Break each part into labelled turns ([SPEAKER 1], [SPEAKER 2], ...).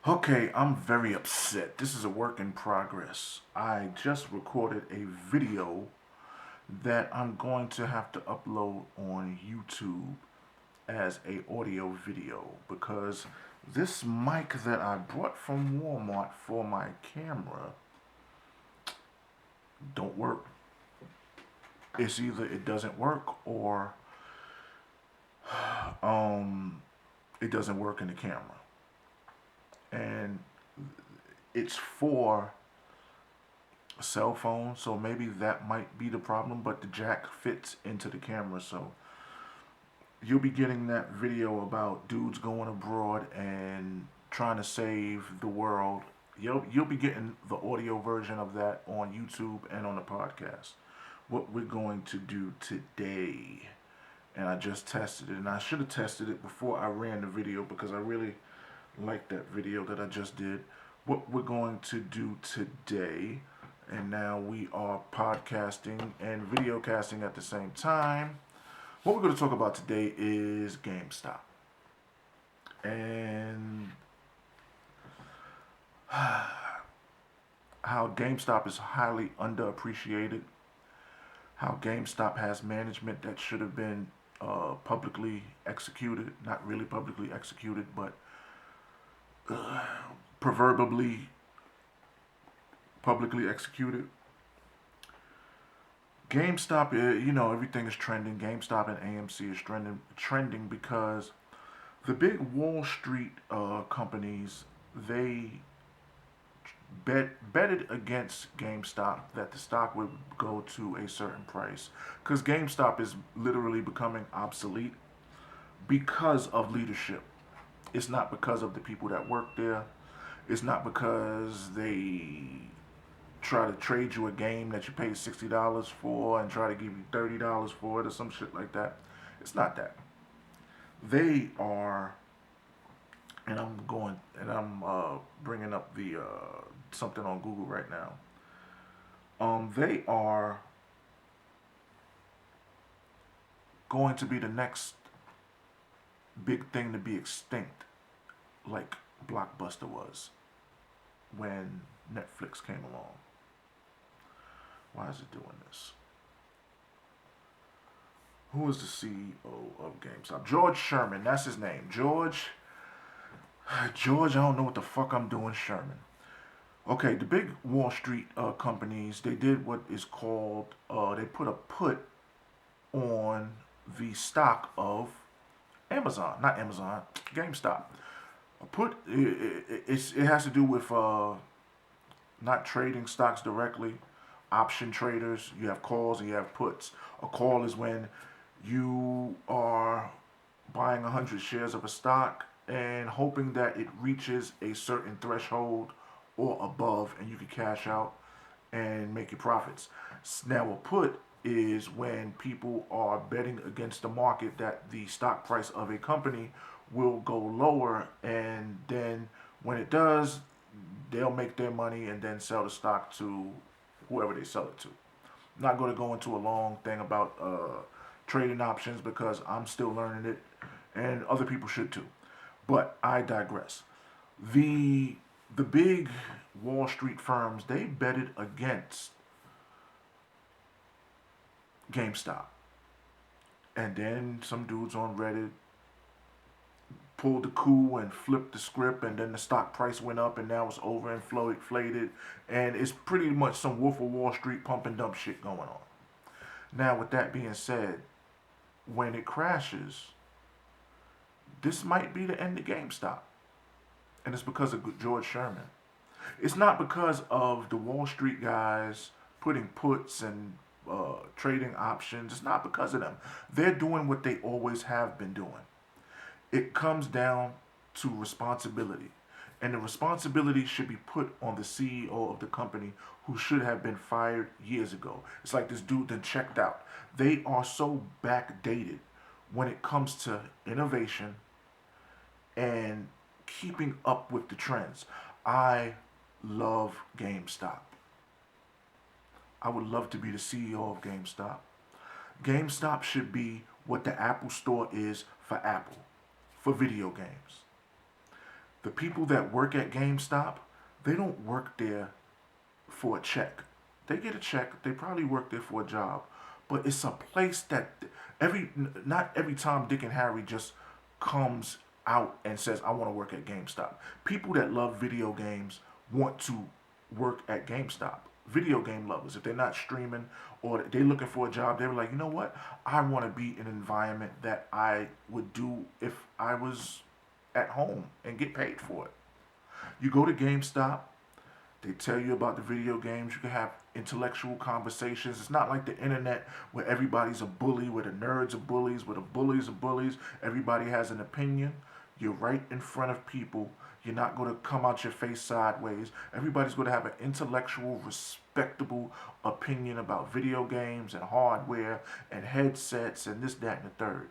[SPEAKER 1] Okay, I'm very upset. This is a work in progress. I just recorded a video that I'm going to have to upload on YouTube as a audio video because this mic that I brought from Walmart for my camera don't work. It's either it doesn't work or um it doesn't work in the camera. And it's for a cell phone, so maybe that might be the problem, but the jack fits into the camera, so you'll be getting that video about dudes going abroad and trying to save the world. You'll be getting the audio version of that on YouTube and on the podcast. What we're going to do today, and I just tested it, and I should have tested it before I ran the video because I really like that video that I just did. What we're going to do today, and now we are podcasting and video casting at the same time. What we're going to talk about today is GameStop. And how GameStop is highly underappreciated. How GameStop has management that should have been publicly executed. Not really publicly executed, but proverbially publicly executed. GameStop, everything is trending. GameStop and AMC is trending because the big Wall Street companies, they betted against GameStop that the stock would go to a certain price because GameStop is literally becoming obsolete because of leadership. It's not because of the people that work there. It's not because they try to trade you a game that you paid $60 for and try to give you $30 for it or some shit like that. It's not that. They are, and I'm bringing up the something on Google right now. They are going to be the next big thing to be extinct, like Blockbuster was when Netflix came along. Why is it doing this? Who is the CEO of GameStop? George Sherman, that's his name. George, I don't know what the fuck I'm doing, Sherman. Okay, the big Wall Street companies, they did what is called, they put a put on the stock of Amazon, not Amazon, GameStop. A put, it has to do with not trading stocks directly. Option traders, you have calls and you have puts. A call is when you are buying 100 shares of a stock and hoping that it reaches a certain threshold or above and you can cash out and make your profits. Now, a put is when people are betting against the market that the stock price of a company will go lower, and then when it does, they'll make their money and then sell the stock to whoever they sell it to. I'm not going to go into a long thing about trading options because I'm still learning it and other people should too. But I digress. The big Wall Street firms, they betted against GameStop. And then some dudes on Reddit pulled the coup and flipped the script, and then the stock price went up, and now it's overinflated, and it's pretty much some Wolf of Wall Street pump and dump shit going on. Now, with that being said, when it crashes, this might be the end of GameStop, and it's because of George Sherman. It's not because of the Wall Street guys putting puts and trading options. It's not because of them. They're doing what they always have been doing. It comes down to responsibility. And the responsibility should be put on the CEO of the company who should have been fired years ago. It's like this dude that checked out. They are so backdated when it comes to innovation and keeping up with the trends. I love GameStop. I would love to be the CEO of GameStop. GameStop should be what the Apple Store is for Apple, for video games. The people that work at GameStop, they don't work there for a check. They get a check. They probably work there for a job, but it's a place that not every Tom, Dick, and Harry just comes out and says, "I want to work at GameStop." People that love video games want to work at GameStop. Video game lovers, if they're not streaming or they're looking for a job, they're like, you know what? I want to be in an environment that I would do if I was at home and get paid for it. You go to GameStop, they tell you about the video games. You can have intellectual conversations. It's not like the internet where everybody's a bully, where the nerds are bullies, where the bullies are bullies. Everybody has an opinion. You're right in front of people. You're not going to come out your face sideways. Everybody's going to have an intellectual, respectable opinion about video games and hardware and headsets and this, that, and the third.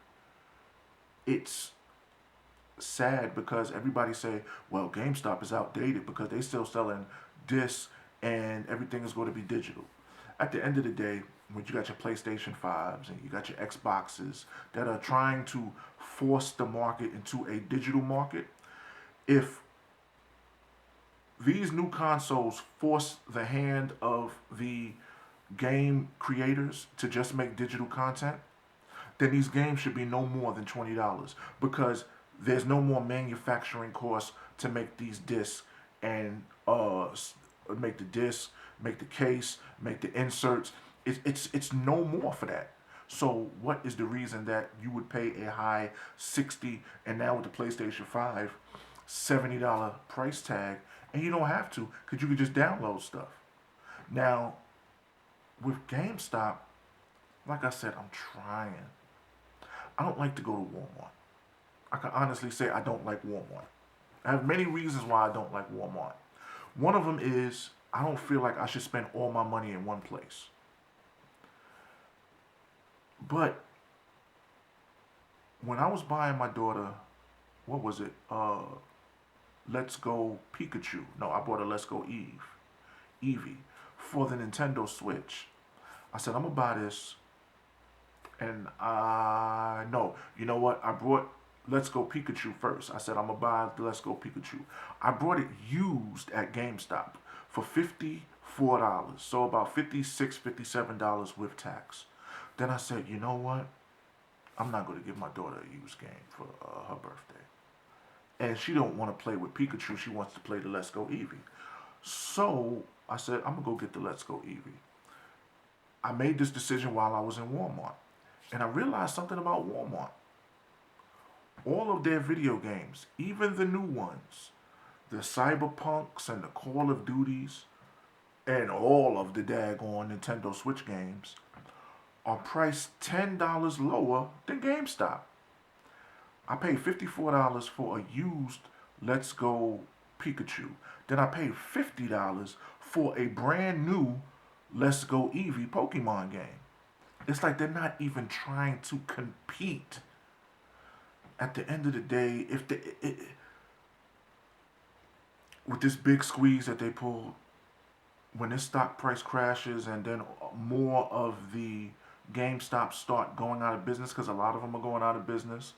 [SPEAKER 1] It's sad because everybody say, well, GameStop is outdated because they still selling discs and everything is going to be digital. At the end of the day, when you got your PlayStation 5s and you got your Xboxes that are trying to force the market into a digital market, if these new consoles force the hand of the game creators to just make digital content, then these games should be no more than $20 because there's no more manufacturing costs to make these discs and make the disc, make the case, make the inserts. It's no more for that. So what is the reason that you would pay a high 60 and now with the PlayStation 5 $70 price tag and you don't have to because you could just download stuff. Now with GameStop, like I said, I'm trying. I don't like to go to Walmart. I can honestly say I don't like Walmart. I have many reasons why I don't like Walmart. One of them is I don't feel like I should spend all my money in one place. But when I was buying my daughter, what was it? Let's Go Pikachu. No, I bought a Let's Go Eevee for the Nintendo Switch. I said I'm gonna buy this, and no, you know what? I brought Let's Go Pikachu first. I said I'm gonna buy the Let's Go Pikachu. I brought it used at GameStop for $54, so about $56, $57 with tax. Then I said, you know what? I'm not gonna give my daughter a used game for her birthday, and she don't want to play with Pikachu. She wants to play the Let's Go Eevee. So I said I'm gonna go get the Let's Go Eevee. I made this decision while I was in Walmart, and I realized something about Walmart. All of their video games, even the new ones, the Cyberpunks and the Call of Duties, and all of the daggone Nintendo Switch games, are priced $10 lower than GameStop. I paid $54 for a used Let's Go Pikachu. Then I paid $50 for a brand new Let's Go Eevee Pokemon game. It's like they're not even trying to compete. At the end of the day, if with this big squeeze that they pulled, when this stock price crashes and then more of the GameStop start going out of business, because a lot of them are going out of business.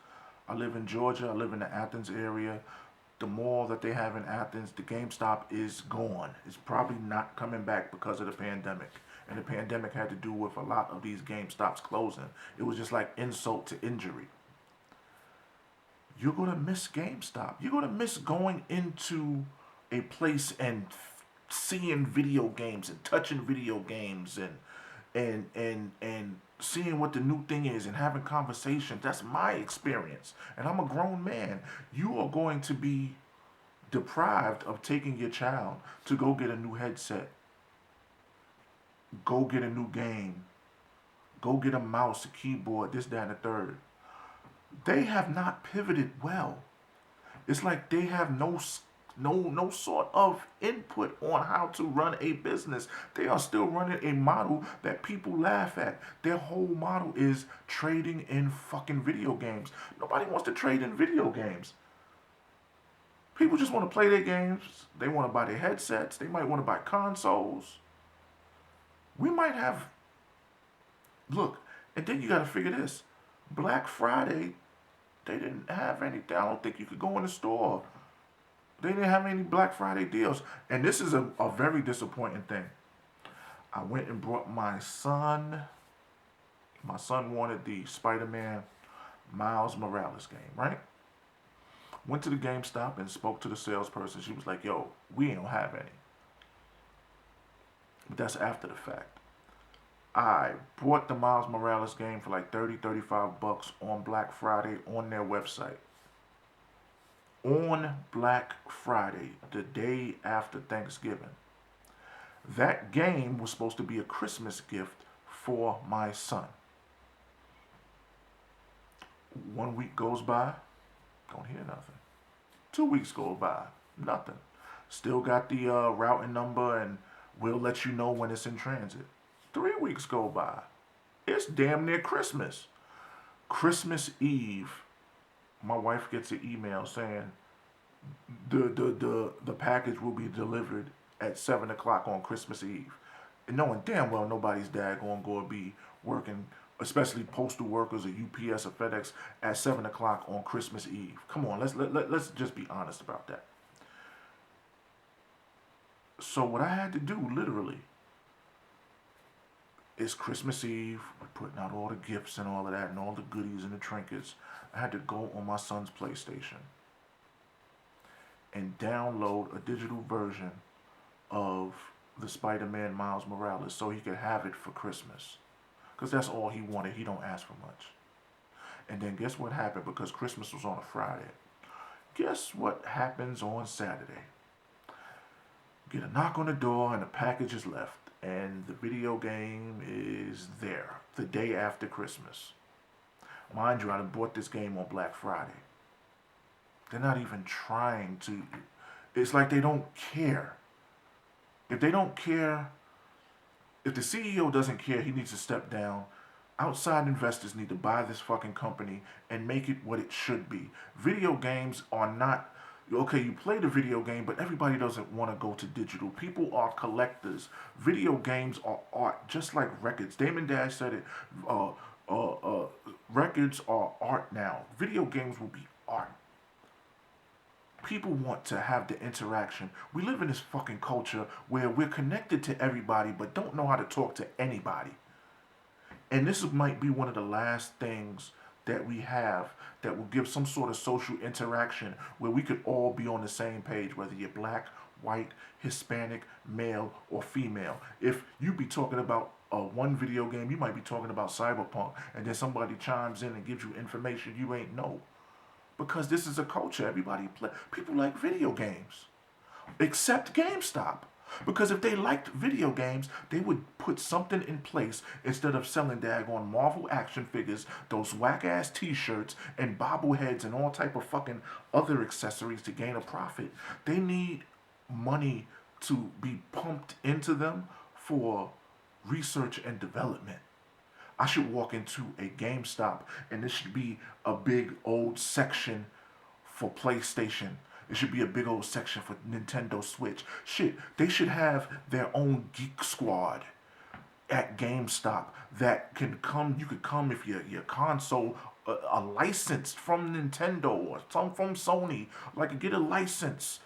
[SPEAKER 1] I live in Georgia. I live in the Athens area. The mall that they have in Athens, the GameStop is gone. It's probably not coming back because of the pandemic. And the pandemic had to do with a lot of these GameStops closing. It was just like insult to injury. You're going to miss GameStop. You're going to miss going into a place and seeing video games and touching video games and seeing what the new thing is and having conversations. That's my experience. And I'm a grown man. You are going to be deprived of taking your child to go get a new headset, go get a new game, go get a mouse, a keyboard, this, that, and the third. They have not pivoted well. It's like they have no sort of input on how to run a business. They are still running a model that people laugh at. Their whole model is trading in fucking video games. Nobody wants to trade in video games. People just want to play their games. They want to buy their headsets. They might want to buy consoles. We might have, look, and then you got to figure this. Black Friday, they didn't have anything. I don't think you could go in the store They didn't have any Black Friday deals. And this is a very disappointing thing. I went and brought my son. My son wanted the Spider-Man Miles Morales game, right? Went to the GameStop and spoke to the salesperson. She was like, yo, we don't have any. But that's after the fact. I bought the Miles Morales game for like 30, 35 bucks on Black Friday on their website. On Black Friday, the day after Thanksgiving. That game was supposed to be a Christmas gift for my son. 1 week goes by, don't hear nothing. 2 weeks go by, nothing. Still got the routing number and we'll let you know when it's in transit. 3 weeks go by. It's damn near Christmas. Christmas Eve, my wife gets an email saying the package will be delivered at 7 o'clock on Christmas Eve. And knowing damn well nobody's daggone going to be working, especially postal workers or UPS or FedEx, at 7 o'clock on Christmas Eve. Come on, let's just be honest about that. So what I had to do, literally, is Christmas Eve, we're putting out all the gifts and all of that and all the goodies and the trinkets. I had to go on my son's PlayStation and download a digital version of the Spider-Man Miles Morales so he could have it for Christmas. Because that's all he wanted. He don't ask for much. And then guess what happened? Because Christmas was on a Friday. Guess what happens on Saturday? Get a knock on the door and the package is left. And the video game is there the day after Christmas. Mind you, I done bought this game on Black Friday. They're not even trying to. It's like they don't care. If they don't care, if the CEO doesn't care, he needs to step down. Outside investors need to buy this fucking company and make it what it should be. Video games are not, okay, you play the video game, but everybody doesn't want to go to digital. People are collectors. Video games are art, just like records. Damon Dash said it. Records are art now. Video games will be art. People want to have the interaction. We live in this fucking culture where we're connected to everybody but don't know how to talk to anybody. And this might be one of the last things that we have that will give some sort of social interaction where we could all be on the same page, whether you're black, white, Hispanic, male, or female. If you be talking about one video game, you might be talking about Cyberpunk, and then somebody chimes in and gives you information you ain't know. Because this is a culture. Everybody play. People like video games. Except GameStop. Because if they liked video games, they would put something in place instead of selling daggone Marvel action figures, those whack-ass t-shirts, and bobbleheads and all type of fucking other accessories to gain a profit. They need money to be pumped into them for research and development. I should walk into a GameStop and this should be a big old section for PlayStation. It should be a big old section for Nintendo Switch. Shit, they should have their own geek squad at GameStop that can come. You could come if your console a license from Nintendo or some from Sony. Like get a license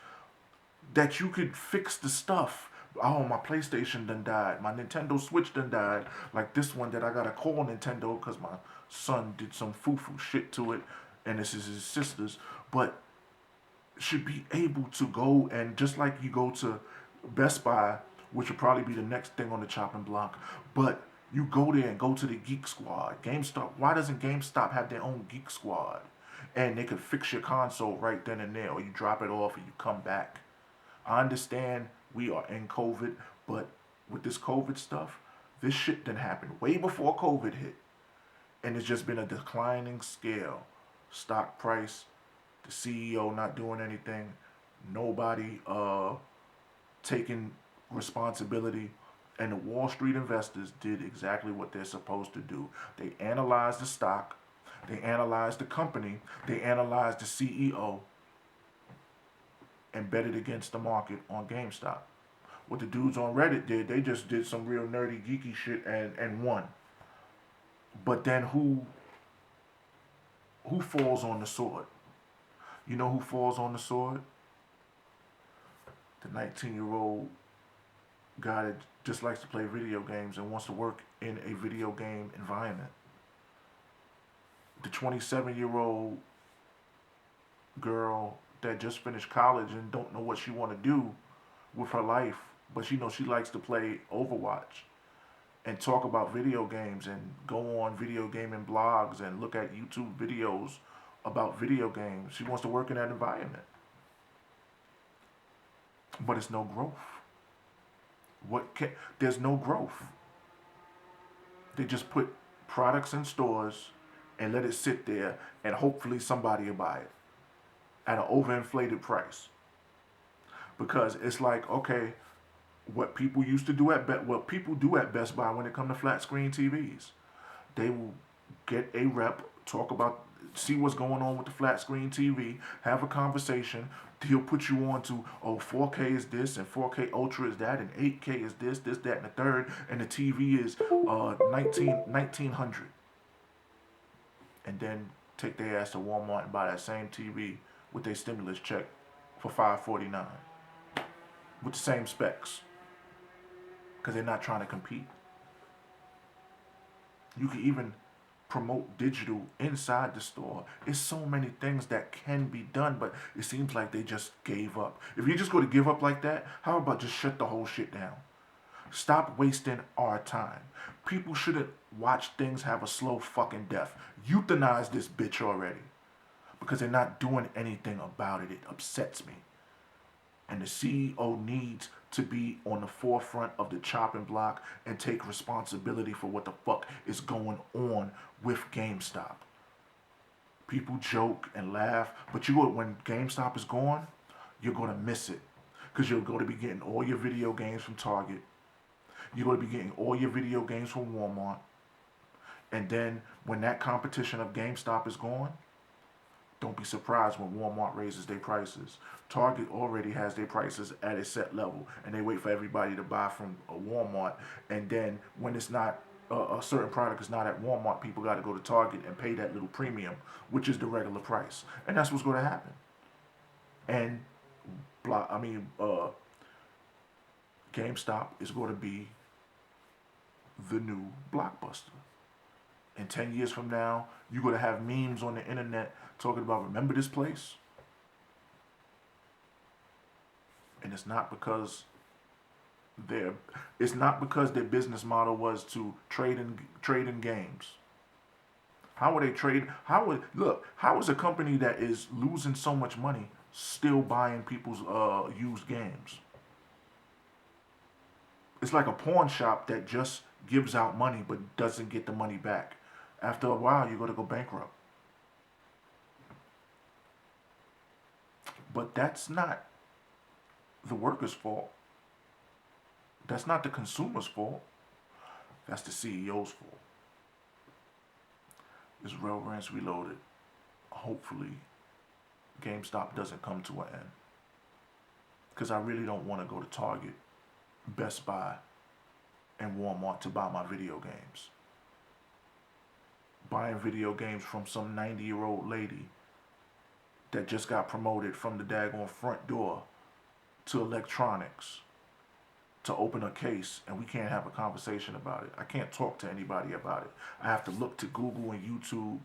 [SPEAKER 1] that you could fix the stuff. Oh, my PlayStation done died. My Nintendo Switch done died. Like this one that I gotta call Nintendo because my son did some foo-foo shit to it, and this is his sister's. But should be able to go and just like you go to Best Buy, which will probably be the next thing on the chopping block, but you go there and go to the Geek Squad. GameStop. Why doesn't GameStop have their own Geek Squad? And they could fix your console right then and there, or you drop it off and you come back. I understand we are in COVID, but with this COVID stuff, this shit didn't happen way before COVID hit. And it's just been a declining scale. Stock price, the CEO not doing anything, nobody taking responsibility, and the Wall Street investors did exactly what they're supposed to do. They analyzed the stock, they analyzed the company, they analyzed the CEO, and bet it against the market on GameStop. What the dudes on Reddit did, they just did some real nerdy geeky shit and won. But then who falls on the sword? You know who falls on the sword? 19-year-old guy that just likes to play video games and wants to work in a video game environment. The 27-year-old girl that just finished college and don't know what she want to do with her life, but she knows she likes to play Overwatch and talk about video games and go on video gaming blogs and look at YouTube videos about video games. She wants to work in that environment. But it's no growth. There's no growth. They just put products in stores and let it sit there and hopefully somebody will buy it at an overinflated price. Because it's like, okay, what people used to do what people do at Best Buy when it comes to flat screen TVs. They will get a rep, see what's going on with the flat screen TV, have a conversation. He'll put you on to, 4K is this, and 4K Ultra is that, and 8K is this, that, and the third, and the TV is 1900. And then take their ass to Walmart and buy that same TV with their stimulus check for $549 with the same specs, because they're not trying to compete. You can even promote digital inside the store. It's so many things that can be done, but it seems like they just gave up. If you just go to give up like that, how about just shut the whole shit down? Stop wasting our time. People shouldn't watch things have a slow fucking death. Euthanize this bitch already. Because they're not doing anything about it. It upsets me. And the CEO needs to be on the forefront of the chopping block and take responsibility for what the fuck is going on with GameStop. People joke and laugh, but when GameStop is gone, you're going to miss it. Because you're going to be getting all your video games from Target. You're going to be getting all your video games from Walmart. And then when that competition of GameStop is gone, don't be surprised when Walmart raises their prices. Target already has their prices at a set level, and they wait for everybody to buy from a Walmart. And then when it's not, a certain product is not at Walmart, people got to go to Target and pay that little premium, which is the regular price. And that's what's going to happen. And GameStop is going to be the new Blockbuster. And 10 years from now, you're going to have memes on the internet talking about, remember this place? And it's not because their business model was to trade in games. How would they trade? How is a company that is losing so much money still buying people's used games? It's like a pawn shop that just gives out money but doesn't get the money back. After a while, you're going to go bankrupt. But that's not the workers' fault. That's not the consumer's fault. That's the CEO's fault. This Real Rants Reloaded. Hopefully, GameStop doesn't come to an end. Because I really don't want to go to Target, Best Buy, and Walmart to buy my video games. Buying video games from some 90-year-old lady that just got promoted from the daggone front door to electronics to open a case, and we can't have a conversation about it. I can't talk to anybody about it. I have to look to Google and YouTube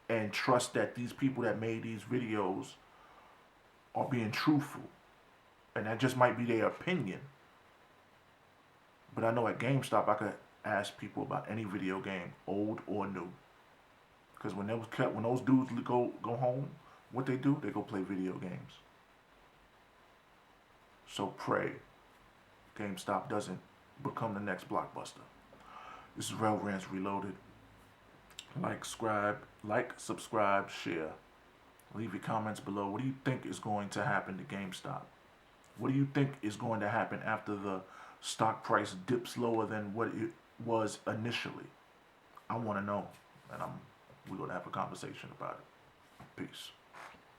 [SPEAKER 1] and trust that these people that made these videos are being truthful. And that just might be their opinion. But I know at GameStop I could ask people about any video game, old or new. Because when those dudes go home, what they do? They go play video games. So pray GameStop doesn't become the next Blockbuster. This is Real Rants Reloaded. Like, subscribe, share. Leave your comments below. What do you think is going to happen to GameStop? What do you think is going to happen after the stock price dips lower than what it was initially? I want to know, and we're going to have a conversation about it. Peace.